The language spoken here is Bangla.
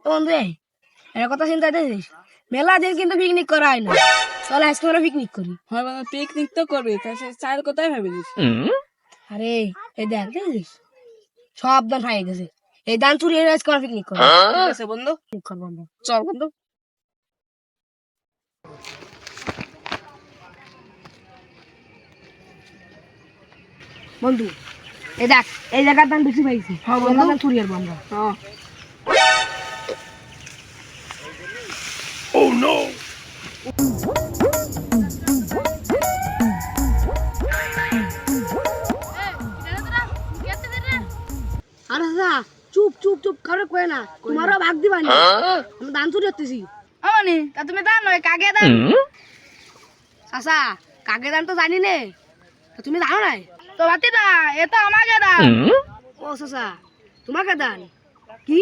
ও বন্ধু এর কথা চিন্তা দিস মেলা দিন কিন্তু পিকনিক করা হয় না চলে আজকে আমরা পিকনিক করি হয় মানে পিকনিক তো করবি তাই সে চায়ের কথাই ভাবিস। আরে এই দেখ দেখছিস সব ধান হারিয়ে গেছে এই ধান চুরি হয়ে আজকে আমরা পিকনিক করি ঠিক আছে বন্ধু, পিকনিক করবো আমরা চল বন্ধু। বন্ধু এই দেখ এই জায়গার ধান বেশি পাইছি হ্যাঁ এই বন্ধু। ধান চুরি করবো আমরা হ্যাঁ আরে দাদা চুপ চুপ চুপ কারো কয় না তোমারও ভাগ দিবা না আমি ধান চুরি করতেছি আমানি তা তুমি দান নয় কাকে দান চাচা কাকে ধান তো জানি নে তা তুমি জানো নাই তো বাতি দা এ তো আমাকে দান ও চাচা তোমাকে দান কি